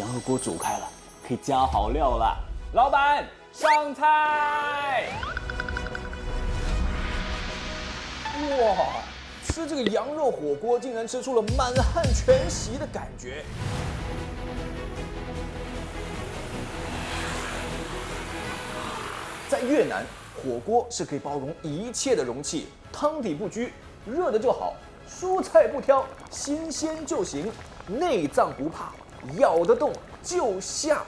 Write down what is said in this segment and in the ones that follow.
羊肉锅煮开了，可以加好料啦。老板，上菜！哇，吃这个羊肉火锅竟然吃出了满汉全席的感觉。在越南，火锅是可以包容一切的容器，汤底不拘，热的就好，蔬菜不挑，新鲜就行，内脏不怕，咬得动就下。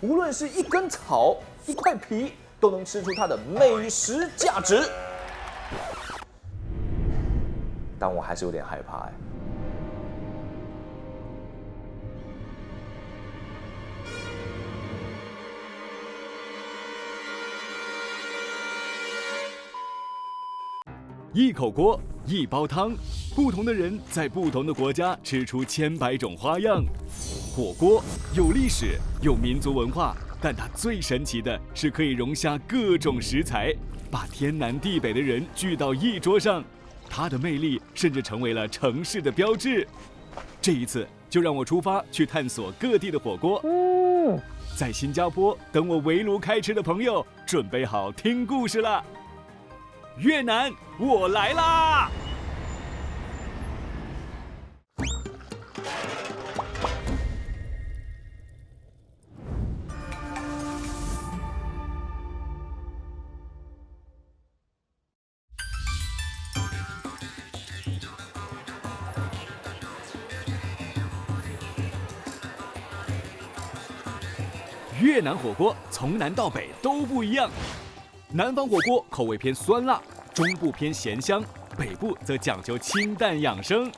无论是一根草、一块皮，都能吃出它的美食价值。但我还是有点害怕哎。一口锅，一煲汤，不同的人在不同的国家吃出千百种花样。火锅有历史，有民族文化，但它最神奇的是可以容下各种食材，把天南地北的人聚到一桌上。它的魅力甚至成为了城市的标志。这一次，就让我出发去探索各地的火锅。在新加坡等我围炉开吃的朋友，准备好听故事了。越南，我来啦！越南火锅从南到北都不一样，南方火锅口味偏酸辣，中部偏咸香，北部则讲究清淡养生。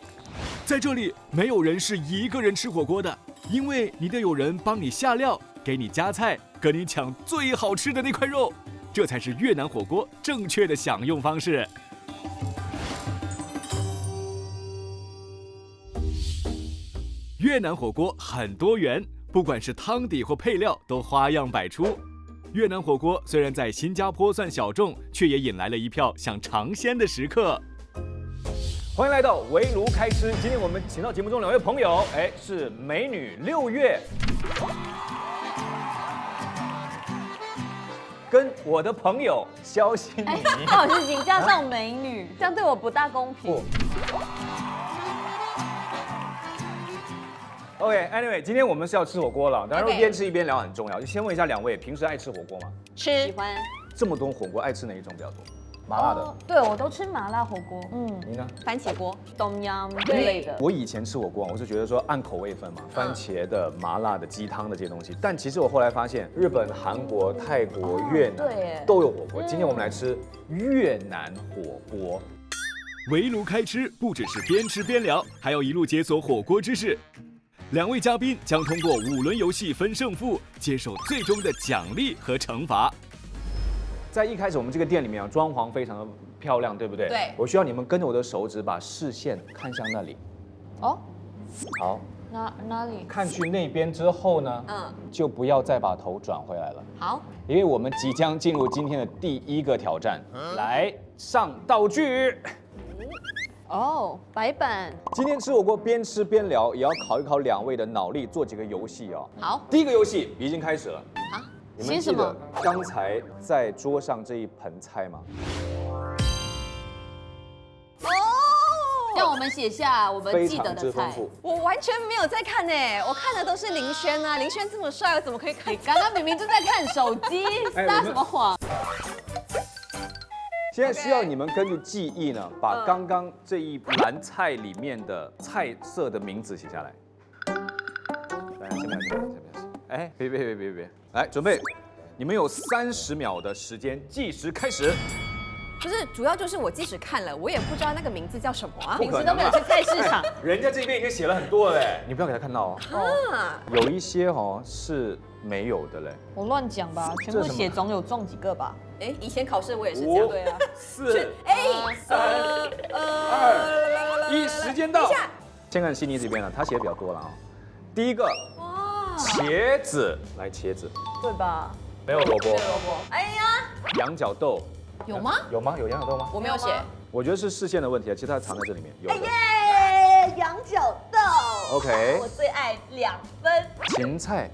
在这里，没有人是一个人吃火锅的，因为你得有人帮你下料，给你夹菜，跟你抢最好吃的那块肉，这才是越南火锅正确的享用方式。越南火锅很多元，不管是汤底或配料都花样百出。越南火锅虽然在新加坡算小众，却也引来了一票想尝鲜的食客。欢迎来到围炉开吃，今天我们请到节目中两位朋友，是美女6月，跟我的朋友肖欣妮。不好意思，请加上美女，这样对我不大公平。OK，Anyway， 今天我们是要吃火锅了，当然一边吃一边聊很重要。就先问一下两位，平时爱吃火锅吗？吃，喜欢。这么多火锅，爱吃哪一种比较多？麻辣的。对，我都吃麻辣火锅。你呢？番茄锅、冬阴之类的。我以前吃火锅，我是觉得说按口味分嘛，番茄的、麻辣的、鸡汤的这些东西。但其实我后来发现，日本、韩国、泰国、越南都有火锅。今天我们来吃越南火锅。围炉开吃不只是边吃边聊，还要一路解锁火锅知识。两位嘉宾将通过5轮游戏分胜负，接受最终的奖励和惩罚。在一开始，我们这个店里面啊，装潢非常的漂亮，对不对？对。我需要你们跟着我的手指，把视线看向那里。哦，好。哪里？看去那边之后呢，就不要再把头转回来了。好。因为我们即将进入今天的第一个挑战，来上道具。哦，白板。今天吃火锅边吃边聊，也要考一考两位的脑力，做几个游戏哦。好，第一个游戏已经开始了。好，你们记得刚才在桌上这一盆菜吗？哦，让我们写下我们记得的菜。我完全没有在看呢，我看的都是林轩啊，林轩这么帅，我怎么可以看？你刚刚明明就在看手机，撒什么谎？现在需要你们根据记忆呢，把刚刚这一篮菜里面的菜色的名字写下来。来，先不要，别，来准备，你们有30秒的时间，计时开始。不是，主要就是我即使看了，我也不知道那个名字叫什么啊。平时都没有去菜市场。人家这边已经写了很多了嘞，你不要给他看到哦。啊，有一些是没有的嘞。我乱讲吧，全部写总有中几个吧。哎，以前考试我也是这样。对啊。 4、3、2、1，时间到。先看悉尼这边了，他写的比较多了啊。第一个，茄子，来茄子，对吧？没有萝卜。哎呀，羊角豆有吗？有吗？有羊角豆吗？我没有写。我觉得是视线的问题啊，其实它藏在这里面。有的。耶，羊角豆。OK，我最爱2分。芹菜，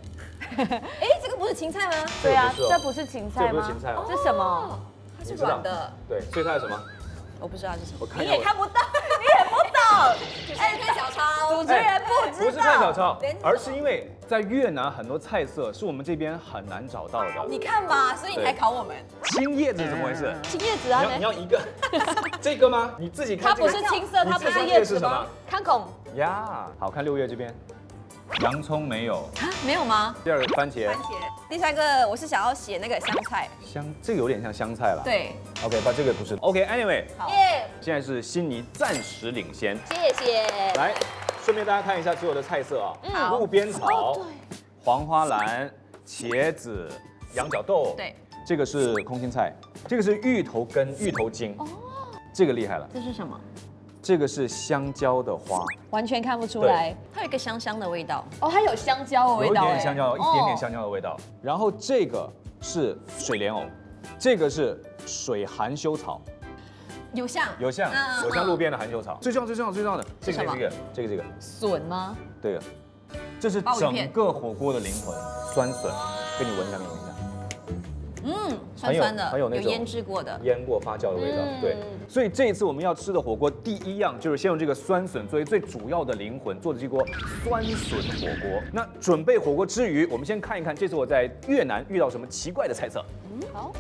哎，这个不是芹菜吗？对啊，这不是哦这不是芹菜吗？这不是芹菜哦这是什么？它是你知道软的，对，所以它是什么？我不知道是什么。我看一下我。你也看不到，你也不懂。哎，看小抄，主持人不知道。不是看小抄连，而是因为在越南很多菜色是我们这边很难找到的。你看吧，所以你才考我们。青叶子是怎么回事？青叶子啊，你要一个这个吗？你自己看它不这个。是青色，它不是你自己看这叶子吗个是什么？看孔。呀，好看6月这边，洋葱没有，啊，没有吗？第二个番茄，第3个我是想要写那个香菜。这个有点像香菜了。对， ，OK，把这个不是。OK，Anyway，好，耶，现在是悉尼暂时领先。谢谢。来，顺便大家看一下所有的菜色啊，好路边草、黄花兰、茄子、羊角豆，对，这个是空心菜，这个是芋头根、芋头茎，这个厉害了，这是什么？这个是香蕉的花，完全看不出来。它有一个香香的味道。哦，它有香蕉的有一味道。点点香蕉，一点点哦。香蕉的味道。然后这个是水莲藕，这个是水含羞草，有像，有像路边的含羞草。最重要的，这什么个，笋吗？这个，这是整个火锅的灵魂，酸笋，给你闻一下。酸酸的，很有那种腌制过的。腌过发酵的味道，对。所以这一次我们要吃的火锅，第一样就是先用这个酸笋作为最主要的灵魂做的这锅酸笋火锅。那准备火锅之余，我们先看一看这次我在越南遇到什么奇怪的菜色。好。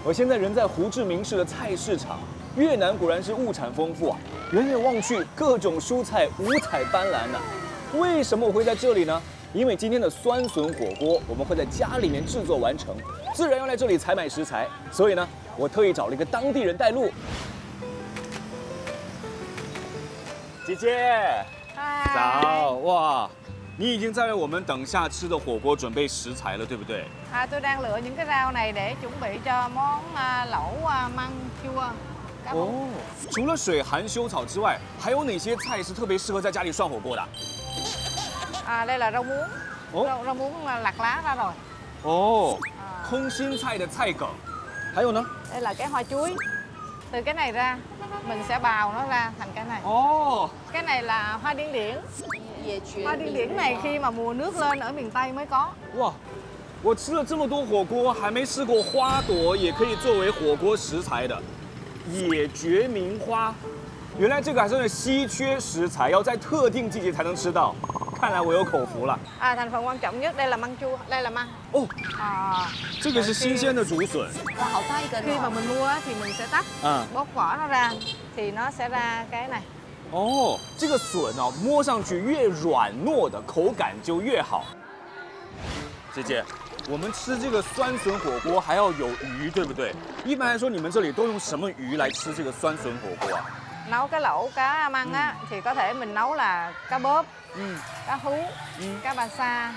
我现在人在胡志明市的菜市场，越南果然是物产丰富啊，远远望去各种蔬菜五彩斑斓呢。为什么我会在这里呢？因为今天的酸笋火锅我们会在家里面制作完成，自然要来这里采买食材，所以呢，我特意找了一个当地人带路。姐姐，早哇！你已经在为我们等下吃的火锅准备食材了，对不对？ tôi đang lựa những cái rau này để chuẩn bị cho món lẩu măng chua. 哦，除了水含羞草之外，还有哪些菜是特别适合在家里涮火锅的？ Đây là rau muống. Ủa? Rau muống lặt lá ra rồi. 哦，空心菜的菜梗，还有呢？ Đây là cái hoa chuối. Từ cái này ra, mình sẽ bào nó ra thành cái này. 哦， Cái này là hoa điên điển. Hoa điên điển này khi mà mùa nước lên ở miền Tây mới có. 哇，我吃了这么多火锅，还没试过花朵也可以作为火锅食材的野决明花。原来这个还是稀缺食材，要在特定季节才能吃到。看来我有口福了。 Thành phần quan trọng nhất đây là măng chua, đây là măng. 哦，这个是新鲜的竹笋。哇，好大一根 Khi mà 哦！ mình mua thì mình sẽ tách, 嗯， bóc vỏ nó ra thì nó sẽ ra cái này. 哦，这个笋哦，摸上去越软糯的口感就越好。姐姐，我们吃这个酸笋火锅还要有鱼，对不对？一般来说，你们这里都用什么鱼来吃这个酸笋火锅啊？ Nấu cái lẩu cá măng á thì có thể mình nấu là cá bóp, cá hú, cá bà sa,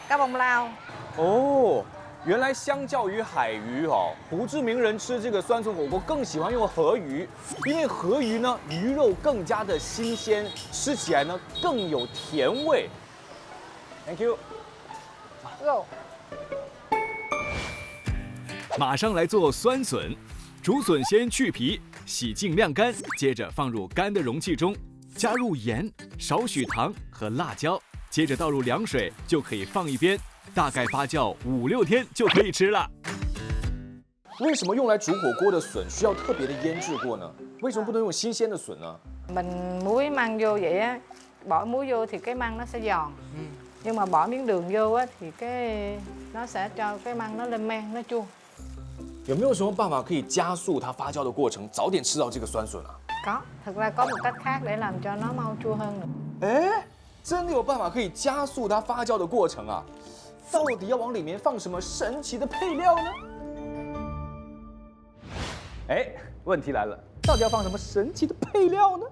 cá bông lao. 哦，原来相较于海鱼哦，胡志明人吃这个酸笋火锅更喜欢用河鱼，因为河鱼呢鱼肉更加的新鲜，吃起来呢更有甜味。Thank you。 Go. 马上来做酸笋。竹笋先去皮，洗净晾干，接着放入干的容器中，加入盐、少许糖和辣椒，接着倒入凉水，就可以放一边，大概发酵5、6天就可以吃了。为什么用来煮火锅的笋需要特别的腌制过呢？为什么不能用新鲜的笋呢？ Mình muối măng vô vậy á, bỏ muối vô thì cái măng nó sẽ giòn. Nhưng mà bỏ miếng đường vô á thì cái nó sẽ cho cái măng nó lên men, nó chua. 有没有什么办法可以加速它发酵的过程，早点吃到这个酸笋啊？ Có, thực ra có một cách khác để làm cho nó mau chua hơn nữa. 哎，真的有办法可以加速它发酵的过程啊？到底要往里面放什么神奇的配料呢？哎，问题来了，到底要放什么神奇的配料呢？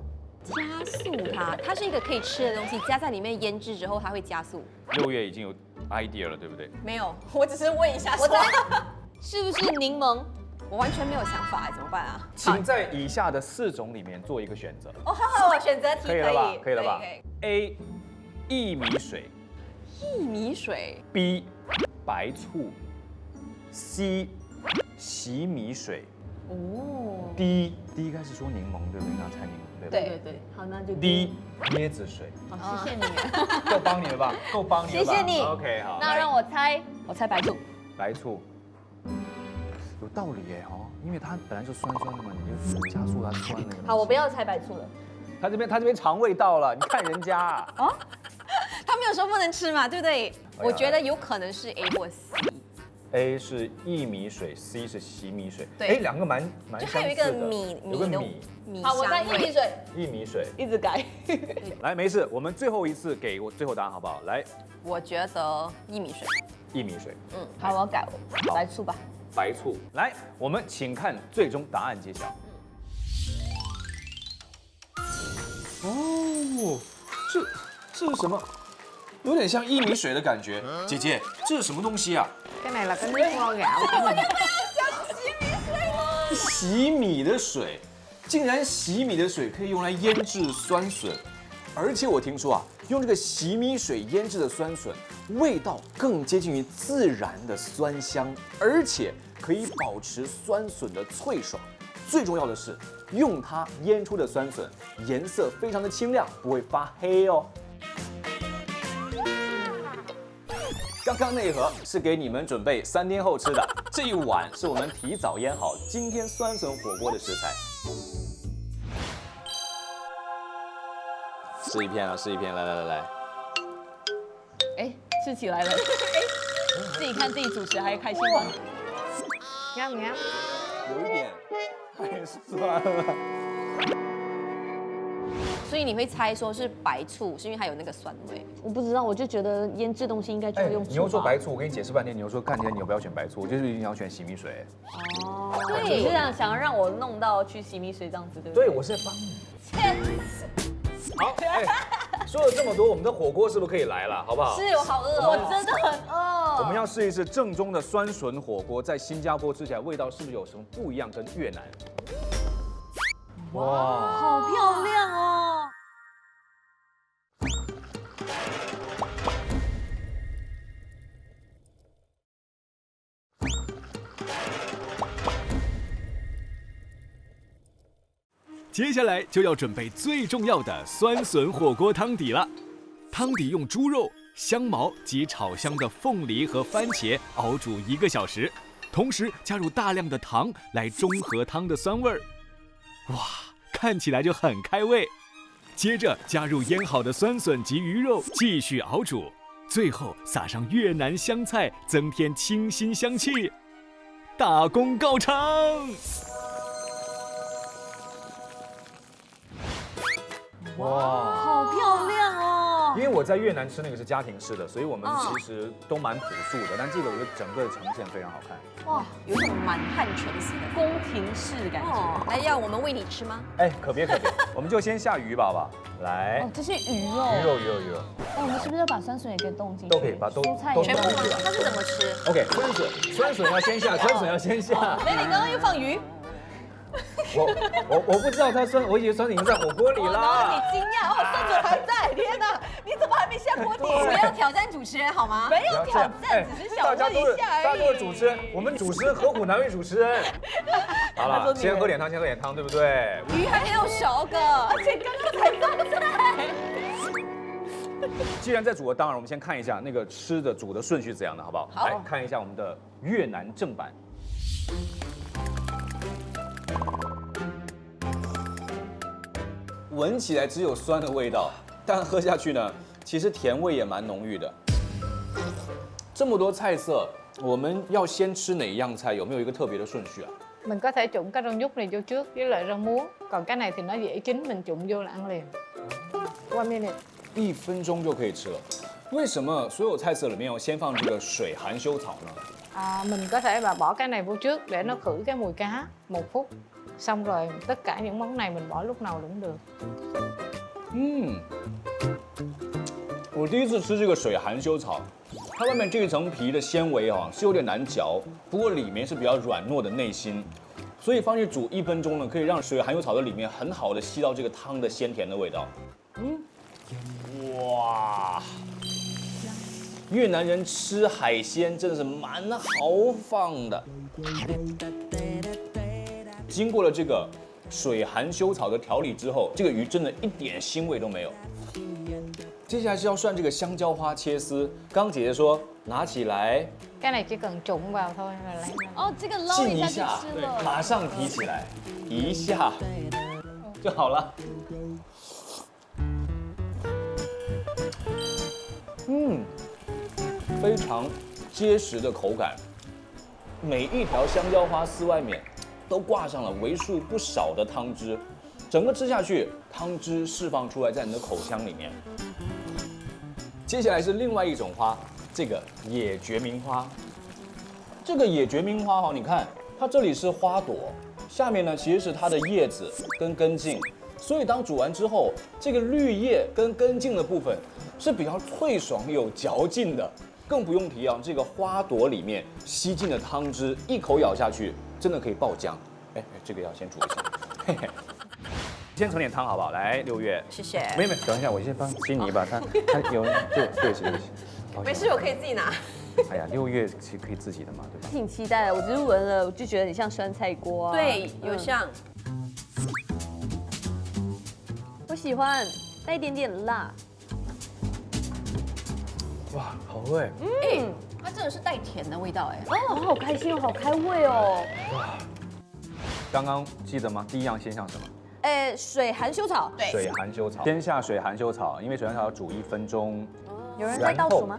加速它，它是一个可以吃的东西，加在里面腌制之后，它会加速。 6月已经有 idea 了，对不对？没有，我只是问一下，我在是不是柠檬？我完全没有想法，怎么办啊？请在以下的4种里面做一个选择，哦，好好，我选择题可以了吧？可以，可以了吧？A，薏米水薏米水， ，B 白醋，C 洗米水哦， ，D 应该是说柠檬对不对？刚才柠檬对吧？对对对，好，那就 D 椰子水，好，谢谢你。够帮你了吧？够帮你了吧？谢谢你 OK， 好。那让我猜，我猜白醋。白醋，有道理耶哦，因为它本来就酸酸的嘛，你就加速它酸那个。好，我不要猜白醋了。他这边尝味道了，你看人家啊。他没有说不能吃嘛，对不对？呀我觉得有可能是 A 或 C。 A 是薏米水 ，C 是洗米水。对哎，两个蛮就相似的。还有一个米的有个米，米好，我猜香味薏米水，薏米水。一直改。来，没事，我们最后一次给我最后答案好不好？来，我觉得薏米水。薏米水，好，我要改，白醋吧。白醋。来，我们请看最终答案揭晓。哦，这是什么？有点像薏米水的感觉。姐姐，这是什么东西啊？ cái này là cái nước vo gạo của mình. 洗米的水，竟然洗米的水可以用来腌制酸笋，而且我听说啊，用这个洗米水腌制的酸笋，味道更接近于自然的酸香，而且可以保持酸笋的脆爽。最重要的是，用它腌出的酸笋颜色非常的清亮，不会发黑哦。刚刚那一盒是给你们准备3天后吃的，这一碗是我们提早腌好今天酸笋火锅的食材。试一片啊，试一片，来，哎，吃起来了。自己看自己主持还开心吗？ Nhâm nhâm. 有一点太酸了。所以你会猜说是白醋，是因为它有那个酸味。我不知道，我就觉得腌制东西应该就要用醋吧。你又说白醋，我跟你解释半天，你又说看起来你又不要选白醋，我就是一定要选洗米水。哦，你是这样想让我弄到去洗米水这样子，对不对？对，我是在帮你。好，说了这么多，我们的火锅是不是可以来了？好不好？是，我好饿我哦。真的很饿。我们要试一试正宗的酸笋火锅，在新加坡吃起来味道是不是有什么不一样？跟越南？哇，好漂亮哦！接下来就要准备最重要的酸笋火锅汤底了。汤底用猪肉、香茅及炒香的凤梨和番茄熬煮1个小时，同时加入大量的糖来中和汤的酸味儿。哇，看起来就很开胃。接着加入腌好的酸笋及鱼肉，继续熬煮，最后撒上越南香菜，增添清新香气。大功告成！哇！好漂亮哦！因为我在越南吃那个是家庭式的，所以我们其实都蛮朴素的，但这个我觉得整个呈现非常好看。哇，有一种满汉全席的宫廷式的感觉。哦。来，要我们喂你吃吗？哎，可别，我们就先下鱼吧，好不好？来哦，，这是鱼肉。鱼肉。哦，我们是不是要把酸笋也给冻进去？都可以把都蔬菜都全部吗都可以？它是怎么吃？ OK，酸笋要先下，哎，你刚刚又放鱼，我不知道它酸，我以为酸笋已经在火锅里然后啦。你惊讶，哦，酸笋还在！天哪，你怎么还没下锅底？不要挑战主持人好吗？没有挑战，只是小问一下而已。大家都是主持人，我们主持人何苦难为主持人？好了，先喝点汤，对不对？鱼还没有熟个，而且刚刚才放菜。既然在煮了，当然我们先看一下那个吃的煮的顺序是怎样的，好不好？好来看一下我们的越南正版。闻起来只有酸的味道，但喝下去呢，其实甜味也蛮浓郁的。这么多菜色，我们要先吃哪一样菜？有没有一个特别的顺序啊？ Mình có thể trụng cái rau nhút này vô trước với lại rau muống. Còn cái này thì nó dễ chín, mình trụng vô là ăn liền. Qua bên này. 1分钟就可以吃了。为什么所有菜色里面要先放这个水含羞草呢？ Mình có thể bỏ cái này vô trước để nó khử cái mùi cá 1 phút. Xong rồi tất cả những món này mình bỏ lúc nào cũng được. 我第一次吃这个水含羞草，它外面这一层皮的纤维啊是有点难嚼，不过里面是比较软糯的内心，所以放进去煮1分钟呢，可以让水含羞草的里面很好的吸到这个汤的鲜甜的味道。哇，越南人吃海鲜真的是蛮豪放的。经过了这个水含羞草的调理之后，这个鱼真的一点腥味都没有。接下来是要涮这个香蕉花切丝，刚姐姐说拿起来 cái này chỉ cần trụng vào thôi là lấy ra. 哦，这个捞浸一下一下，对，就吃了。马上提起来，一下就好了。非常结实的口感，每一条香蕉花丝外面都挂上了为数不少的汤汁，整个吃下去，汤汁释放出来在你的口腔里面。接下来是另外一种花，这个野决明花。这个野决明花你看它这里是花朵，下面呢其实是它的叶子跟根茎，所以当煮完之后，这个绿叶跟根茎的部分是比较脆爽有嚼劲的。更不用提啊，这个花朵里面吸进的汤汁，一口咬下去，真的可以爆浆。哎，这个要先煮一下。嘿嘿，先盛点汤好不好？来，6月，谢谢。妹妹，等一下，我先帮亲你一把，它有对不起。没事，我可以自己拿。哎呀，6月其实可以自己的嘛，对吧？挺期待的，我只是闻了，我就觉得很像酸菜锅啊。对，有像。我喜欢带一点点辣。哇，好味！它真的是带甜的味道哎。哦，好开心哦，好开胃哦。刚刚记得吗？第一样先上什么？水含羞草。对。水含羞草。先下水含羞草，因为水含羞草要煮1分钟。有人在倒数吗？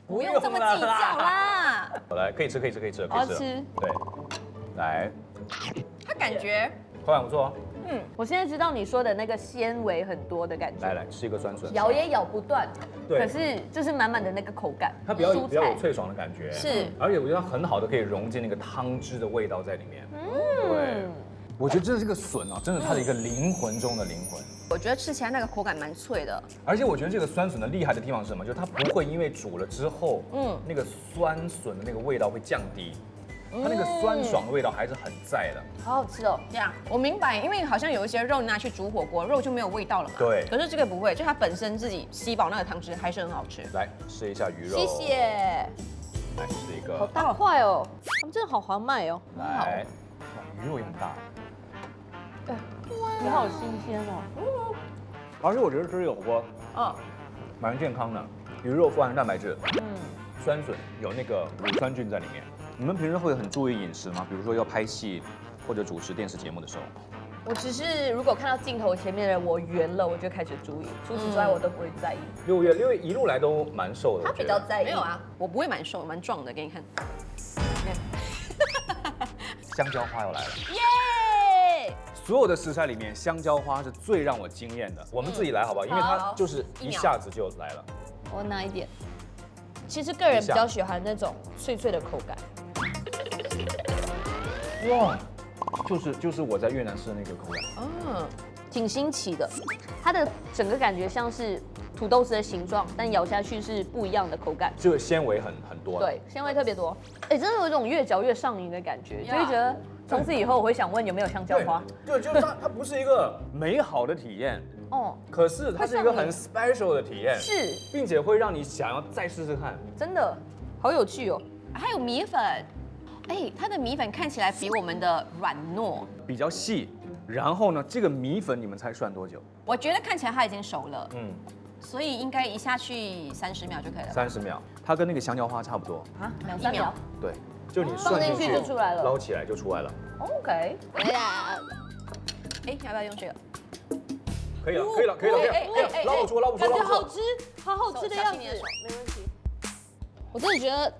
不用这么计较啦。好，来，可以吃。好吃。对，来，它感觉口感不错哦。我现在知道你说的那个纤维很多的感觉。来，吃一个酸笋。咬也咬不断，对可是就是满满的那个口感，它比较蔬菜有脆爽的感觉，是，而且我觉得它很好的可以融进那个汤汁的味道在里面。对，我觉得这个笋啊，真的它的一个灵魂中的灵魂。我觉得吃起来那个口感蛮脆的。而且我觉得这个酸笋的厉害的地方是什么？就是它不会因为煮了之后，那个酸笋的那个味道会降低。它那个酸爽的味道还是很在的，好好吃哦。这样，我明白，因为好像有一些肉拿去煮火锅，肉就没有味道了嘛。对。可是这个不会，就它本身自己吸饱那个汤汁，还是很好吃。来试一下鱼肉。谢谢。来试一个。好大块哦，他们真的好豪迈哦。来，哇，鱼肉也很大。你好新鲜哦。而且我觉得吃这个火锅，蛮健康的，鱼肉富含蛋白质，酸笋有那个乳酸菌在里面。你们平时会很注意饮食吗？比如说要拍戏或者主持电视节目的时候。我只是如果看到镜头前面的人我圆了，我就开始注意，除此之外我都不会在意。6月一路来都蛮瘦的，他比较在意。没有啊，我不会蛮瘦蛮壮的，给你看。香蕉花要来了。耶！所有的食材里面，香蕉花是最让我惊艳的。我们自己来好不好？因为它就是一下子就来了。我拿一点。其实个人比较喜欢那种脆脆的口感。哇，就是我在越南吃的那个口感。挺新奇的。它的整个感觉像是土豆丝的形状，但咬下去是不一样的口感。这个纤维很多。对，纤维特别多。哎，真的有一种越嚼越上瘾的感觉，就会觉得从此以后我会想问有没有香蕉花。对，就是它不是一个美好的体验。可是它是一个很 special 的体验，是，并且会让你想要再试试看。真的，好有趣哦。还有米粉，它的米粉看起来比我们的软糯，比较细。然后呢，这个米粉你们猜涮多久？我觉得看起来它已经熟了，所以应该一下去30秒就可以了。30秒，它跟那个香蕉花差不多啊，2、3秒。对，就你放进去就出来了，捞起来就出来了。OK。要不要用这个？可以了，捞不出，感觉好吃，好好吃的样子，没问题。我真的觉得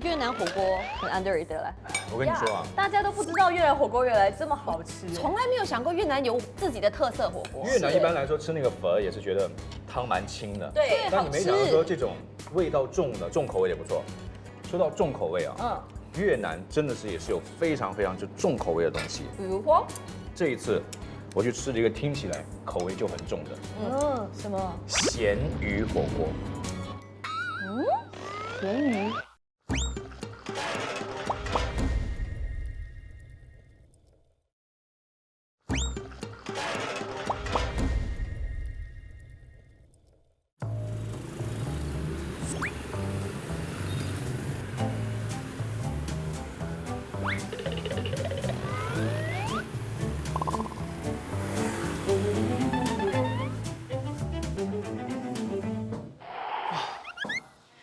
越南火锅很 underrated 了。我跟你说啊，大家都不知道越南火锅原来这么好吃，从来没有想过越南有自己的特色火锅。越南一般来说吃那个粉也是觉得汤蛮清的，对，但你没想到说这种味道重的重口味也不错。说到重口味啊，越南真的是也是有非常就重口味的东西。比如说，这一次我去吃了一个听起来口味就很重的，什么？咸鱼火锅。咸鱼。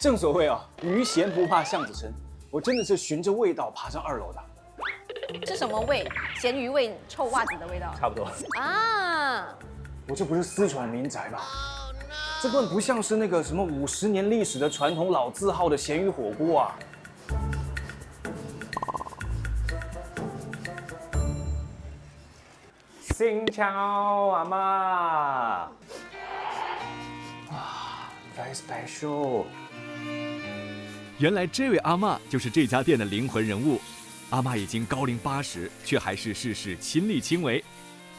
正所谓啊，鱼咸不怕巷子深，我真的是循着味道爬上2楼的。是什么味？咸鱼味、臭袜子的味道差不多。啊！我这不是私闯民宅吧？这顿不像是那个什么50年历史的传统老字号的咸鱼火锅啊。新桥阿妈，啊 ，very special。原来这位阿嬷就是这家店的灵魂人物。阿嬷已经高龄80，却还是事事亲力亲为。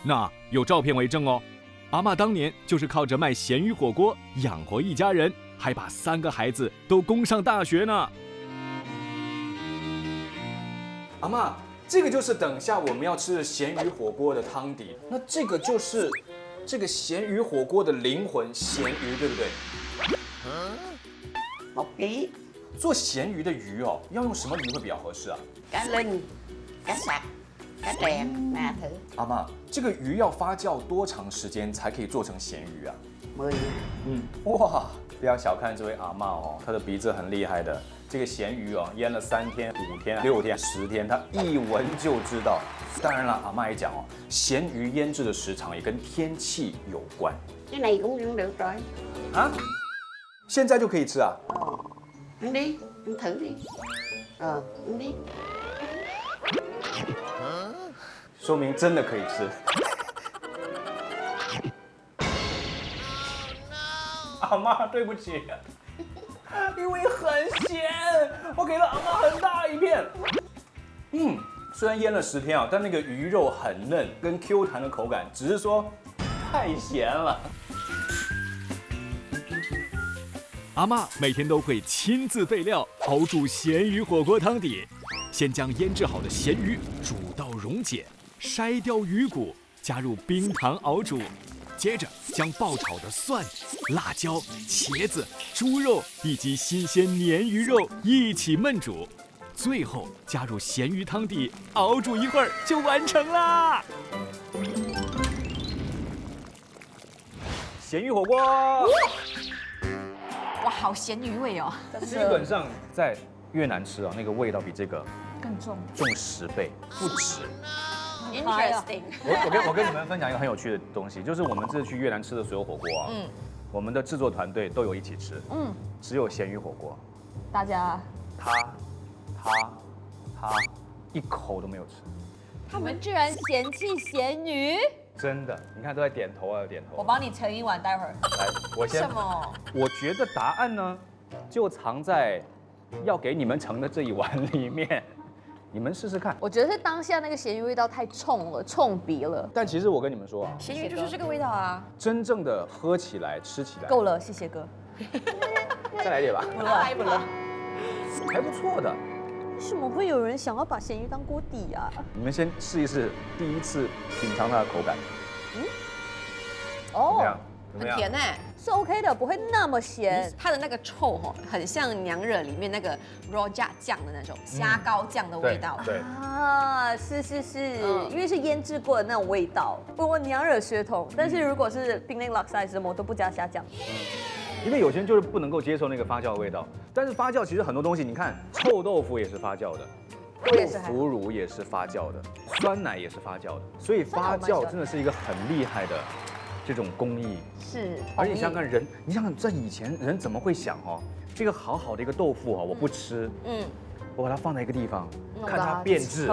那有照片为证哦。阿嬷当年就是靠着卖咸鱼火锅养活一家人，还把3个孩子都供上大学呢。阿嬷，这个就是等下我们要吃的咸鱼火锅的汤底，那这个就是这个咸鱼火锅的灵魂，咸鱼，对不对？một ký 做咸鱼的鱼哦，要用什么鱼会比较合适啊？ cá linh cá sặc cá trèn nè thử 阿嬷，这个鱼要发酵多长时间才可以做成咸鱼啊？ 10 哇，不要小看这位阿嬷哦，她的鼻子很厉害的。这个咸鱼哦，腌了3天、5天、6天、10天，她一闻就知道。当然了，阿嬷也讲哦，咸鱼腌制的时长也跟天气有关 cái này cũng ăn được rồi 啊。现在就可以吃啊？ ăn đi ăn thử đi ăn đi 说明真的可以吃。阿嬷，对不起，因为很咸，我给了阿嬷很大一片。虽然腌了10天啊，但那个鱼肉很嫩，跟 Q 弹的口感，只是说太咸了。阿嬷每天都会亲自备料，熬煮咸鱼火锅汤底。先将腌制好的咸鱼煮到溶解，筛掉鱼骨，加入冰糖熬煮。接着将爆炒的蒜、辣椒、茄子、猪肉以及新鲜鲶鱼肉一起焖煮，最后加入咸鱼汤底，熬煮一会儿就完成啦。咸鱼火锅，哇，好咸鱼味哦！基本上在越南吃啊，那个味道比这个更重。重10倍，不止。 Interesting。我跟你们分享一个很有趣的东西，就是我们这次去越南吃的所有火锅啊，我们的制作团队都有一起吃，只有咸鱼火锅，大家他一口都没有吃，他们居然嫌弃咸鱼，真的，你看都在点头啊，点头。我帮你盛一碗，待会儿。来，我先。什么？我觉得答案呢，就藏在要给你们盛的这一碗里面。你们试试看。我觉得是当下那个咸鱼味道太冲了，冲鼻了。但其实我跟你们说啊，咸鱼就是这个味道啊！真正的喝起来、吃起来，够了，谢谢哥。再来一点吧，不了，不了。还不错的。为什么会有人想要把咸鱼当锅底啊？你们先试一试，第一次品尝它的口感。怎么哦，样？怎么样？很甜哎，是 OK 的，不会那么咸。它的那个臭吼，很像娘惹里面那个 rojak 酱的那种虾膏酱的味道。对，啊，是，因为是腌制过的那种味道。我娘惹血统，但是如果是冰令 laksa 什么，我都不加虾酱。因为有些人就是不能够接受那个发酵的味道，但是发酵其实很多东西，你看臭豆腐也是发酵的，豆腐乳也是发酵的，酸奶也是发酵的，所以发酵真的是一个很厉害的这种工艺。是，而且你想想看人，你想想在以前人怎么会想哦，这个好好的一个豆腐啊，我不吃，我把它放在一个地方，看它变质，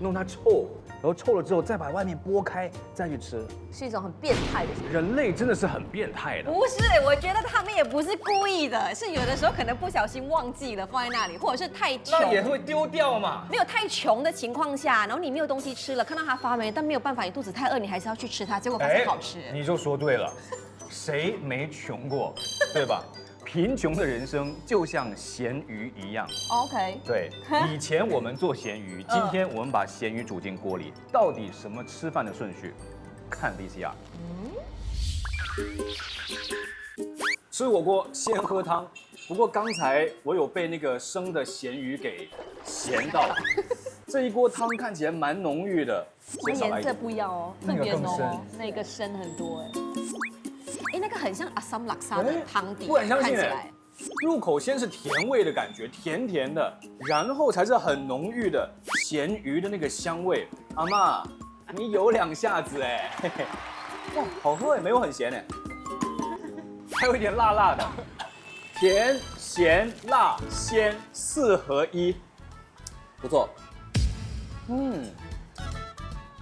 弄它臭，然后臭了之后再把外面剥开再去吃，是一种很变态的。人类真的是很变态的。不是，我觉得他们也不是故意的，是有的时候可能不小心忘记了放在那里，或者是太穷。那也会丢掉嘛。没有太穷的情况下，然后你没有东西吃了，看到它发霉，但没有办法，你肚子太饿，你还是要去吃它，结果发现好吃。你就说对了，谁没穷过，对吧？贫穷的人生就像咸鱼一样。OK，对，以前我们做咸鱼，今天我们把咸鱼煮进锅里，到底什么吃饭的顺序？看 VCR。吃火锅先喝汤，不过刚才我有被那个生的咸鱼给咸到，这一锅汤看起来蛮浓郁的，它颜色不一样哦，特别浓那个更深哦，那个深很多哎。哎，那个很像阿萨姆拉萨的汤底，不很相信哎看起来。入口先是甜味的感觉，甜甜的，然后才是很浓郁的咸鱼的那个香味。阿嬷，你有2下子哎，嘿嘿，哇，好喝哎，没有很咸哎，还有一点辣辣的，甜咸辣鲜4合1，不错。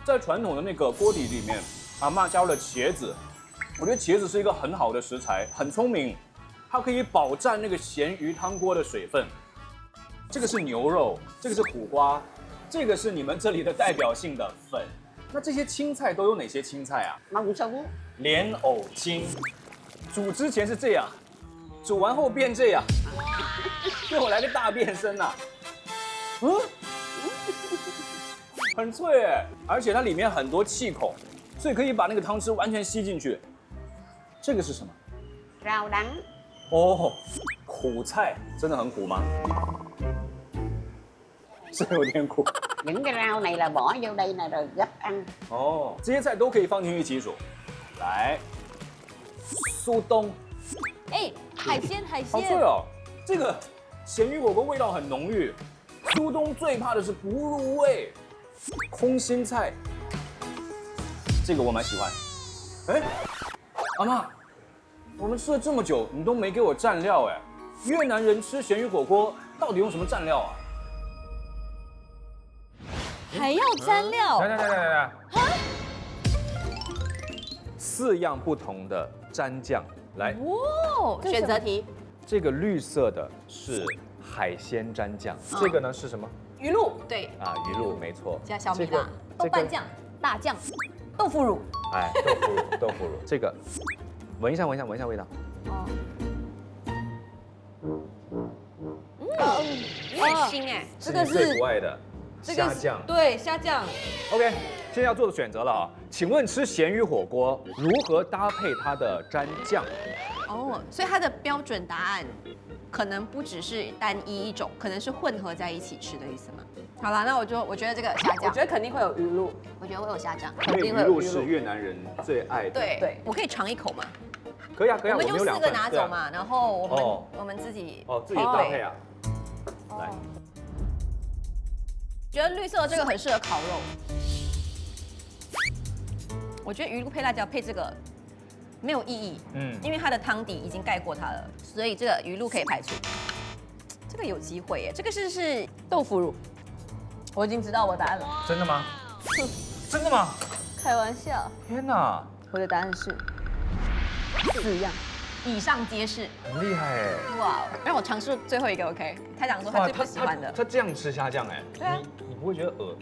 在传统的那个锅底里面，阿嬷加入了茄子，我觉得茄子是一个很好的食材，很聪明，它可以饱蘸那个咸鱼汤锅的水分。这个是牛肉，这个是苦瓜，这个是你们这里的代表性的粉。那这些青菜都有哪些青菜啊？mong sống 莲藕青，煮之前是这样，煮完后变这样，给我来个大变身啊！很脆哎，而且它里面很多气孔，所以可以把那个汤汁完全吸进去。这个是什么？ rau đắng 哦，苦菜真的很苦吗？是有点苦。 những cái rau này là bỏ vô đây là rồi gấp ăn 哦，这些菜都可以放进去一起煮。来，苏东，哎，海鲜海好脆鲜，哦！这个咸鱼火锅味道很浓郁。苏东最怕的是不入味。空心菜，这个我蛮喜欢。哎，阿嬷，我们吃了这么久，你都没给我蘸料哎。越南人吃咸鱼火锅到底用什么蘸料啊？还要蘸料？来，4样不同的蘸酱，来，哦，选择题，这个绿色的是海鲜蘸酱，这个呢是什么？鱼露，对，啊，鱼露没错，加小米这个辣，豆瓣，酱、大酱、豆腐乳。哎，豆腐乳，这个闻一下味道。你很新哎，这个是你最是不爱的虾酱。对，虾酱。 OK， 现在要做的选择了啊，请问吃咸鱼火锅如何搭配它的蘸酱？哦，所以它的标准答案可能不只是单一一种，可能是混合在一起吃的意思吗？好了，那我觉得这个虾酱，我觉得肯定会有鱼露，我觉得会有虾酱。因为鱼露是越南人最爱的。对，我可以尝一口吗？可以啊，我们就有2 4个份对啊拿走嘛，然后我们自己自己搭配啊。来，觉得绿色的这个很适合烤肉。我觉得鱼露配辣椒配这个没有意义，因为它的汤底已经盖过它了，所以这个鱼露可以排除。这个有机会耶，这个是豆腐乳。我已经知道我答案了。真的吗？真的吗？开玩笑，天哪，我的答案是4样。以上皆是。很厉害哎！哇，让我尝试最后一个 OK。他讲说他最不喜欢的。他这样吃虾酱哎，对啊你不会觉得恶？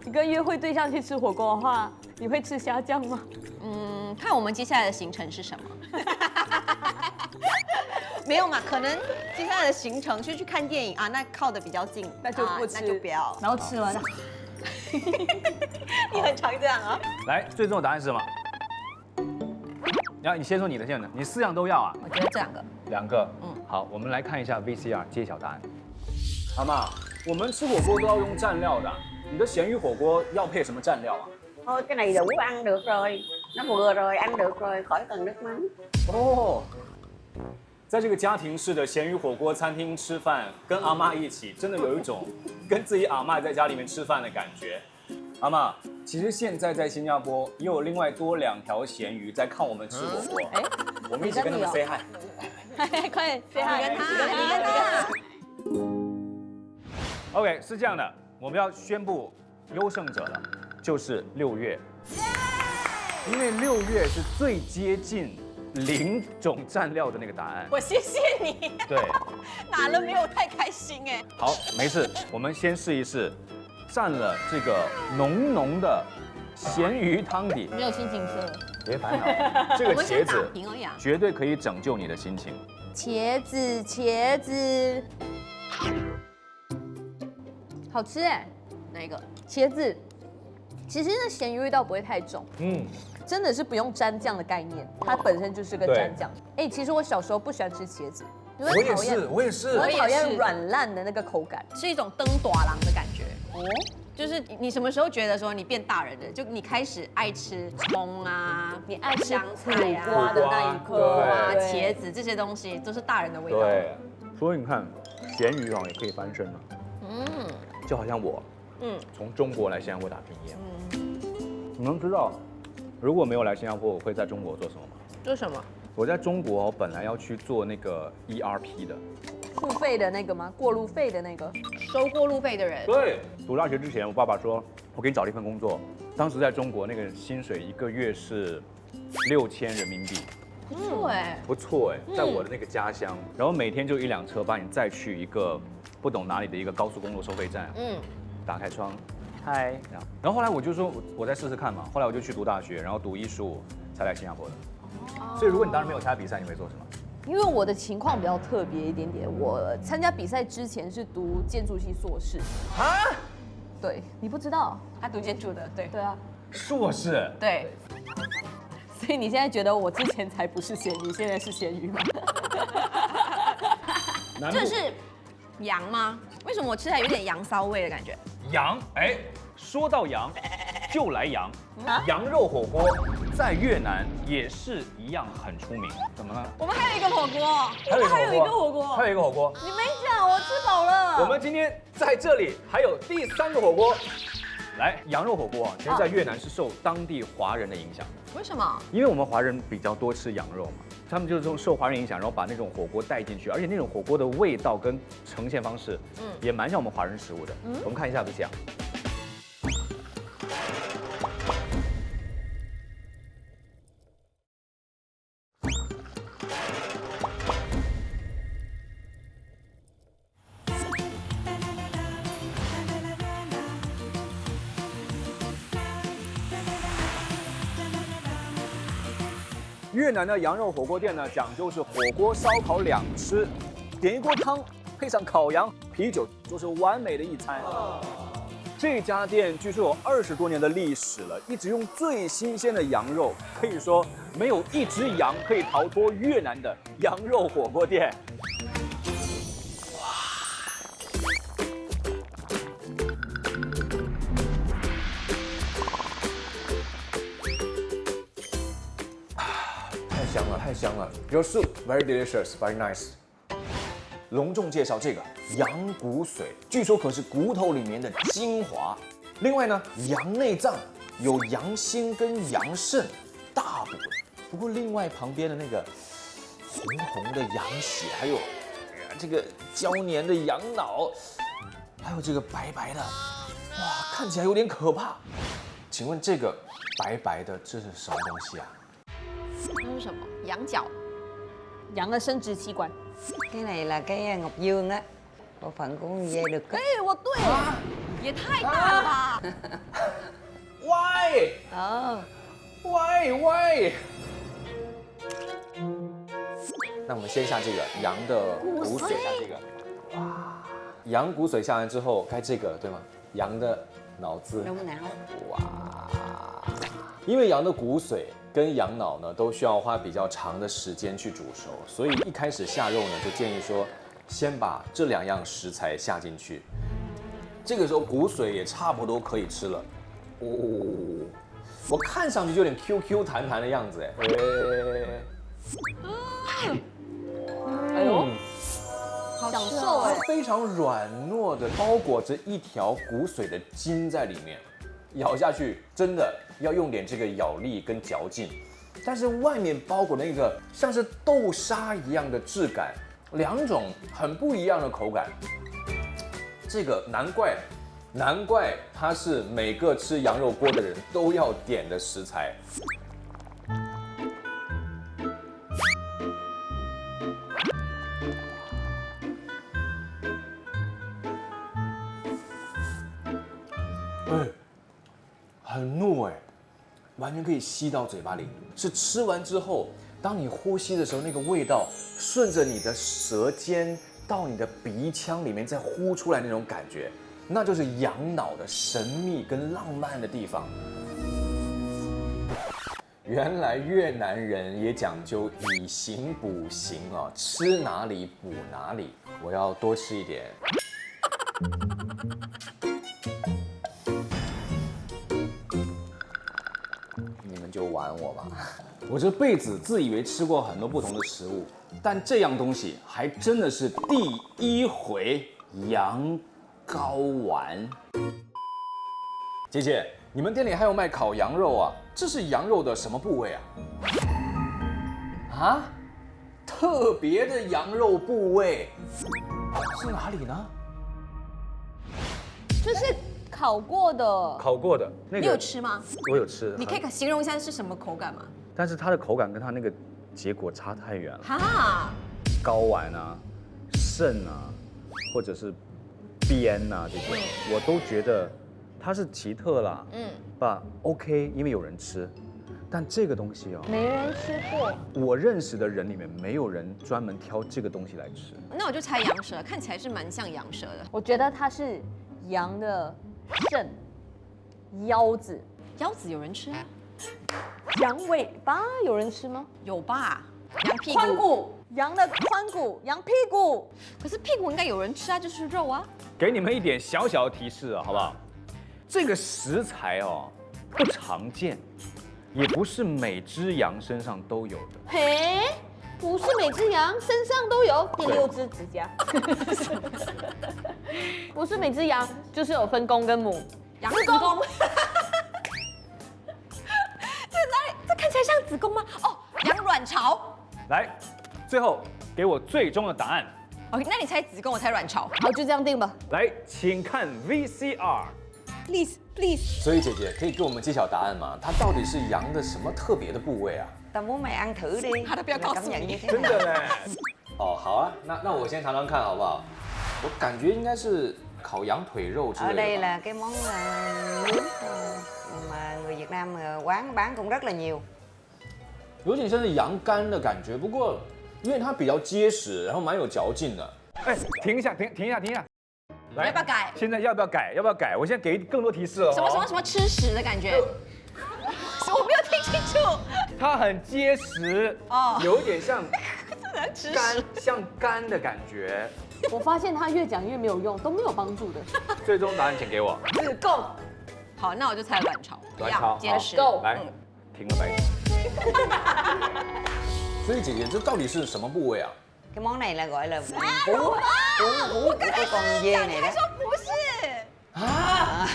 你跟约会对象去吃火锅的话，你会吃虾酱吗？看我们接下来的行程是什么？没有嘛，可能接下来的行程是去看电影啊，那靠得比较近，那就不吃，那就不要。然后吃完了，你很常这样啊？来，最终的答案是什么？你先说你的先呢？你4样都要啊？我觉得这2个。 2个。好，我们来看一下 VCR 揭晓答案。阿嬷，我们吃火锅都要用蘸料的，你的咸鱼火锅要配什么蘸料啊？ thôi cái này đủ ăn được rồi nó vừa rồi ăn được rồi khỏi cần nước mắm 哦，在这个家庭式的咸鱼火锅餐厅吃饭，跟阿嬷一起，真的有一种跟自己阿嬷在家里面吃饭的感觉。阿嬷，其实现在在新加坡也有另外多2条咸鱼在看我们吃火锅，我们一起跟他们 say hi。快，say hi，你跟他。 OK， 是这样的，我们要宣布优胜者了，就是6月，因为6月是最接近0种蘸料的那个答案。我谢谢你。对，拿了没有太开心哎。好，没事，我们先试一试，蘸了这个浓浓的咸鱼汤底，没有心情吃了。别烦恼，这个我们先打茄子平而已啊。绝对可以拯救你的心情。茄子，好吃哎！哪一个？茄子，其实那咸鱼味道不会太重，真的是不用蘸酱的概念，它本身就是个蘸酱。哎，其实我小时候不喜欢吃茄子，因为我也是，我讨我也是厌软烂的那个口感。是一种登短郎的感觉。哦，就是你什么时候觉得说你变大人了？就你开始爱吃葱啊，你爱吃香菜啊、苦瓜的那一苦刻瓜、对茄子这些东西都是大人的味道。对，所以你看，咸鱼也可以翻身了。就好像我，从中国来新加坡打拼一样。你们知道，如果没有来新加坡，我会在中国做什么吗？做什么？我在中国本来要去做那个 ERP 的。付费的那个吗？过路费的那个？收过路费的人，对，读大学之前，我爸爸说，我给你找了一份工作。当时在中国那个薪水一个月是6000人民币，不错哎。不错哎，在我的那个家乡，然后每天就1辆车把你载去一个不懂哪里的一个高速公路收费站，打开窗，嗨，然后后来我就说我再试试看嘛，后来我就去读大学，然后读艺术才来新加坡的。所以如果你当时没有参加比赛，你会做什么？因为我的情况比较特别一点点，我参加比赛之前是读建筑系硕士。啊？对，你不知道？他读建筑的，对对啊，硕士？对。所以你现在觉得我之前才不是咸鱼，现在是咸鱼吗？这是羊吗？为什么我吃起来有点羊骚味的感觉？羊，哎，说到羊，就来羊。羊肉火锅在越南也是一样很出名。怎么了？我们还有一个火锅，还有一个火锅。你没讲，我吃饱了。我们今天在这里还有第3个火锅。来，羊肉火锅啊，其实在越南是受当地华人的影响。为什么？因为我们华人比较多吃羊肉嘛，他们就是受华人影响，然后把那种火锅带进去，而且那种火锅的味道跟呈现方式，也蛮像我们华人食物的。我们看一下这样。越南的羊肉火锅店呢，讲究是火锅、烧烤2吃，点一锅汤，配上烤羊、啤酒，就是完美的一餐。这家店据说有20多年的历史了，一直用最新鲜的羊肉，可以说没有一只羊可以逃脱越南的羊肉火锅店。太香了 ！Your soup very delicious, very nice。隆重介绍这个羊骨髓，据说可是骨头里面的精华。另外呢，羊内脏有羊心跟羊肾，大补。不过另外旁边的那个红红的羊血，还有这个胶黏的羊脑，还有这个白白的，哇，看起来有点可怕。请问这个白白的这是什么东西啊？那是什么？羊角，羊的生殖器官。 Cái này là cái ngọc dương á, bộ phận của con dê đực á. 哎，我对了，也太大了吧！ Why? Why? 那我们先下这个羊的骨髓，下这个。哇，羊骨髓下完之后，该这个了，对吗？羊的脑子。 Đúng não. 哇，因为羊的骨髓跟羊脑呢，都需要花比较长的时间去煮熟，所以一开始下肉呢，就建议说，先把这2样食材下进去。这个时候骨髓也差不多可以吃了。哦，我看上去就有点 QQ 弹弹的样子，哎呦，好享受哎！非常软糯的包裹着一条骨髓的筋在里面，咬下去真的要用点这个咬力跟嚼劲，但是外面包裹那个像是豆沙一样的质感，2种很不一样的口感。这个难怪它是每个吃羊肉锅的人都要点的食材。很糯哎，完全可以吸到嘴巴里。是吃完之后，当你呼吸的时候，那个味道顺着你的舌尖到你的鼻腔里面再呼出来那种感觉，那就是羊脑的神秘跟浪漫的地方。原来越南人也讲究以形补形啊，吃哪里补哪里。我要多吃一点。还我吧。我这辈子自以为吃过很多不同的食物，但这样东西还真的是第一回。羊睾丸。姐姐，你们店里还有卖烤羊肉啊？这是羊肉的什么部位啊？啊？特别的羊肉部位是哪里呢？就是烤过的。烤过的那个，你有吃吗？我有吃。你可以形容一下是什么口感吗？但是它的口感跟它那个结果差太远了。哈，睾丸啊、肾啊，或者是鞭啊这些，我都觉得它是奇特啦。吧 OK， 因为有人吃。但这个东西哦，没人吃过。我认识的人里面没有人专门挑这个东西来吃。那我就猜羊舌，看起来是蛮像羊舌的。我觉得它是羊的肾、腰子。腰子有人吃啊？羊尾巴有人吃吗？有吧？羊屁股、髋骨，羊的髋骨，羊屁股。可是屁股应该有人吃啊，就是肉啊。给你们一点小小的提示啊，好不好？这个食材哦不常见，也不是每只羊身上都有的。嘿，不是每只羊身上都有第6只指甲。不是每只羊就是有分公跟母。羊子宫。这哪里？这看起来像子宫吗？哦，羊卵巢。来，最后给我最终的答案。哦，那你猜子宫，我猜卵巢。好，就这样定吧。来，请看 VCR。Please please。所以姐姐可以给我们揭晓答案吗？它到底是羊的什么特别的部位啊？ Tao muốn mày ăn thử đi. 他都不要告诉 Cảm nhận 你 như。thế 真 nào? 的嘞。哦，好啊，那我先尝尝看好不好？我感觉应该是烤羊腿肉之 Ở 类 đây 的吧。 là cái món nướng mà người Việt Nam quán bán cũng rất là nhiều. 有点像是羊肝的感觉，不过因为它比较结实，然后蛮有嚼劲的。哎，停一下，停一下。要不要改？现在要不要改？要不要改？我现在给更多提示了。什么吃屎的感觉？我没有听清楚。它很结实哦有一点像吃肝，像肝的感觉。我发现他越讲越没有用，都没有帮助的。最终答案请给我。子宫。好，那我就猜卵巢。卵巢坚持。好，来，停了白纸。所以姐姐，这到底是什么部位啊？ Cái món này là gọi là cuốn của cái con dê này 还 đó. 说不是。啊！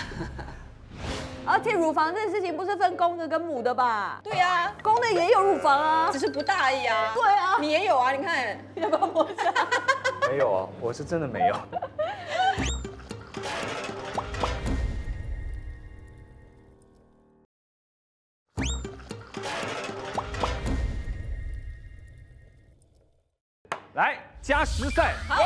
而且乳房这件事情不是分公的跟母的吧？对啊，公的也有乳房啊。只是不大而已啊。对啊，你也有啊，你看。要不要摸一下？没有哦，我是真的没有。来加时赛。好，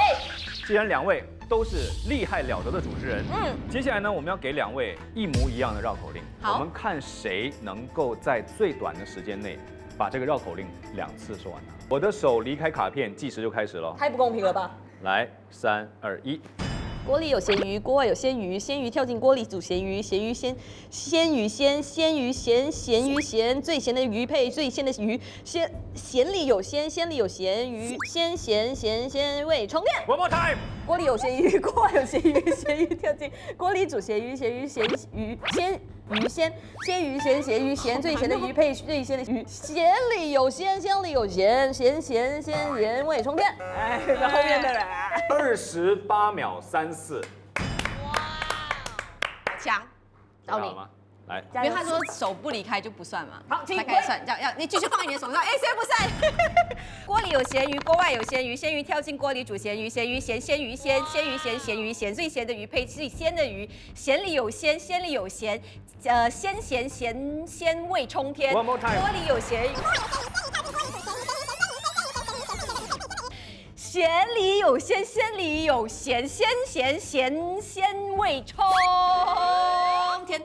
既然两位都是厉害了得的主持人，接下来呢，我们要给两位一模一样的绕口令，好我们看谁能够在最短的时间内把这个绕口令2次说完它。我的手离开卡片，计时就开始了。太不公平了吧！来，3、2、1。锅里有咸鱼，锅外有鲜鱼，鲜鱼跳进锅里煮咸鱼，咸鱼鲜，鲜鱼鲜，鲜鱼咸，咸鱼咸，最咸的鱼配最鲜的鱼，咸里有鲜，鲜里有咸鱼，鲜咸咸咸味重电。 One more time。锅里有咸鱼，锅外有咸鱼，咸鱼跳进锅里煮咸鱼，咸鱼咸鱼鲜鱼鲜，鲜鱼咸，咸鱼咸，最咸的鱼配最鲜的鱼，咸里有鲜，鲜里有咸，咸咸鲜盐味冲天。哎，那后面的人28秒34。强。到你好吗？来，因为他说手不离开就不算嘛。好请才开始算，要你继续放在你的手上。哎，虽然不算。锅里有咸鱼，锅外有鲜鱼，鲜鱼跳进锅里煮咸鱼，咸鱼咸，鲜鱼鲜，鲜鱼咸，咸鱼咸，最咸的鱼配最鲜的鱼，咸里有鲜，鲜里有咸，鲜咸咸鲜味冲天。 One more time 锅里有咸鱼。咸里有鲜，鲜里有咸，鲜咸咸鲜味冲天。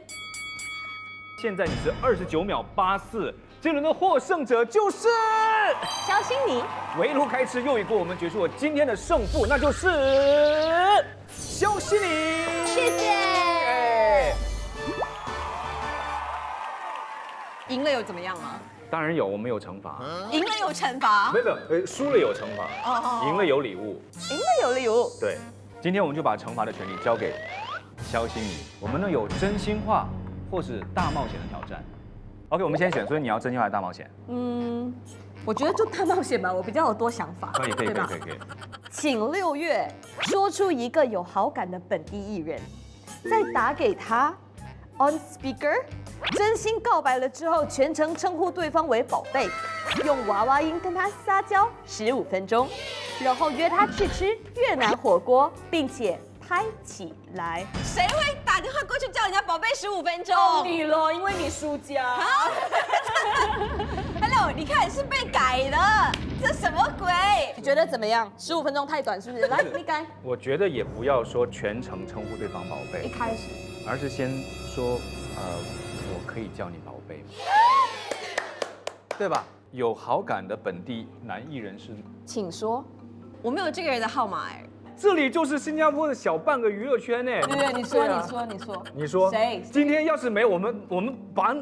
现在你是29秒84，这轮的获胜者就是相信你。围炉开吃又一锅，我们决出了今天的胜负，那就是肖西里。谢谢。哎赢了有怎么样吗？当然有，我们有惩罚。赢了有惩罚没，有，输了有惩罚，赢了有礼物。赢了有礼物。对，今天我们就把惩罚的权利交给肖心怡。我们呢有真心话或是大冒险的挑战， OK， 我们先选，所以你要真心话还是大冒险？我觉得就大冒险吧，我比较有多想法。可以。请6月说出一个有好感的本地艺人，再打给他 on speaker， 真心告白了之后，全程称呼对方为宝贝，用娃娃音跟他撒娇15分钟，然后约他去吃越南火锅，并且拍起来。谁会打电话过去叫人家宝贝15分钟？你了，因为你输家。Hello， 你看是被改的，这什么鬼？你觉得怎么样？15分钟太短是不是？来，你改。我觉得也不要说全程称呼对方宝贝，一开始。而是先说我可以叫你宝贝吗？对吧？有好感的本地男艺人是？请说。我没有这个人的号码哎。这里就是新加坡的小半个娱乐圈呢。对，你说。你说谁？今天要是没我们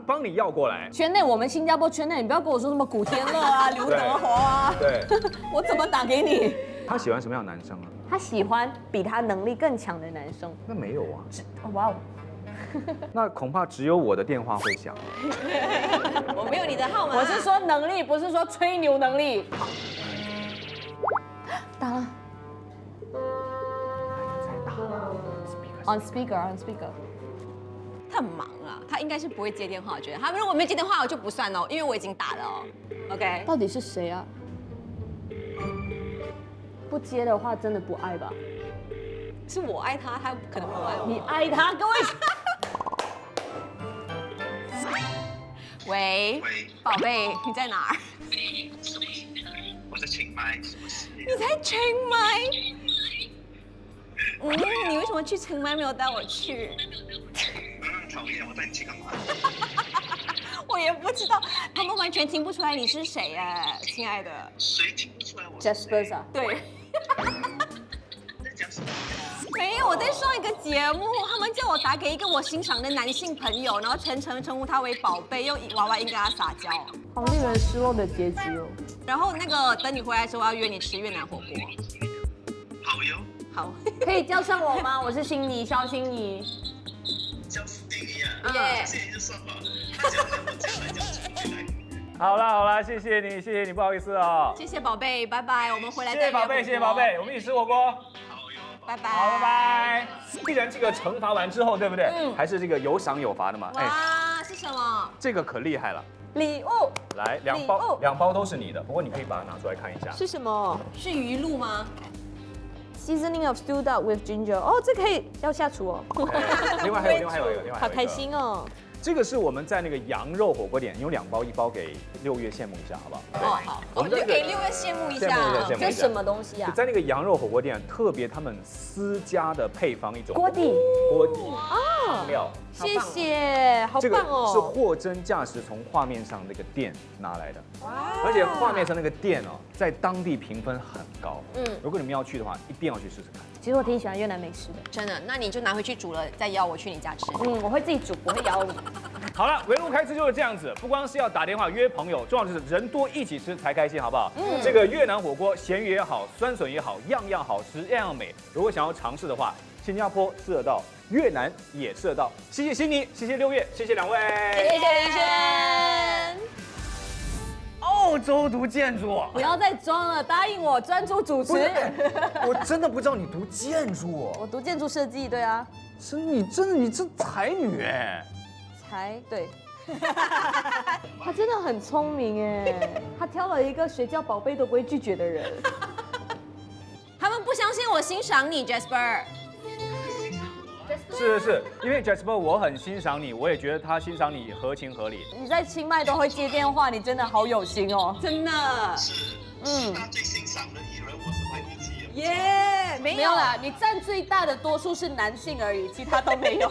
帮你要过来。圈内我们新加坡圈内，你不要跟我说什么古天乐啊、刘德华啊。对。我怎么打给你？他喜欢什么样的男生啊？他喜欢比他能力更强的男生。那没有啊。哇哦。那恐怕只有我的电话会响。我没有你的号码。我是说能力，不是说吹牛能力。打了。On speaker。他很忙啊，他应该是不会接电话。我觉得他如果没有接电话，我就不算哦，因为我已经打了哦。OK。到底是谁啊？不接的话，真的不爱吧？是我爱他，他可能不爱我。你爱他，各位。喂，宝贝，你在哪儿？我在清迈，什么事？你在清迈？你为什么去清迈没有带我去？讨厌，我带你去干嘛？我也不知道，他们完全听不出来你是谁哎，亲爱的。谁听不出来我？Jasper 啊。对。在讲什么？没有，我在上一个节目，他们叫我打给一个我欣赏的男性朋友，然后全程称呼他为宝贝，用娃娃音跟他撒娇。好令人失望的结局哦。然后那个等你回来的时候，我要约你吃越南火锅。好哟。好。可以叫上我吗？我是心怡，肖心怡。叫心怡啊？耶。这也就算吧。他叫我叫来叫出来。好啦，谢谢你，不好意思哦。谢谢宝贝，拜拜，我们回来再约。谢谢宝贝，我们一起吃火锅。拜拜。好，拜拜。既然这个惩罚完之后，对不对？还是这个有赏有罚的嘛。哇，是什么？这个可厉害了。礼物。来，2包都是你的，不过你可以把它拿出来看一下。是什么？是鱼露吗？ Seasoning of stewed duck with ginger。哦，这可以要下厨哦。另外还有一个，好开心哦。这个是我们在那个羊肉火锅店有2包，1包给6月羡慕一下，好不好？哦，好，我们就给6月羡慕一下。这什么东西啊？在那个羊肉火锅店，特别他们私家的配方一种锅底汤料。谢谢，好棒哦！这个是货真价实从画面上那个店拿来的，而且画面上那个店哦，在当地评分很高。如果你们要去的话，一定要去试试看。其实我挺喜欢越南美食的，真的。那你就拿回去煮了，再邀我去你家吃。我会自己煮，不会邀你。好了，围炉开吃就是这样子，不光是要打电话约朋友，重要的是人多一起吃才开心，好不好？这个越南火锅，咸鱼也好，酸笋也好，样样好吃，样样美。如果想要尝试的话，新加坡吃得到，越南也吃得到。谢谢悉尼，谢谢6月，谢谢2位，谢谢林轩。澳洲读建筑，不要再装了，答应我专注主持。我真的不知道你读建筑，我读建筑设计，对啊。是你这才女哎。对，他真的很聪明哎，他挑了一个谁叫宝贝都不会拒绝的人。他们不相信我欣赏你 ，Jasper。是，因为 Jasper 我很欣赏你，我也觉得他欣赏你合情合理。你在清迈都会接电话，你真的好有心哦，真的。是，他最欣赏的艺人我是排第几？耶，没有啦，你占最大的多数是男性而已，其他都没有。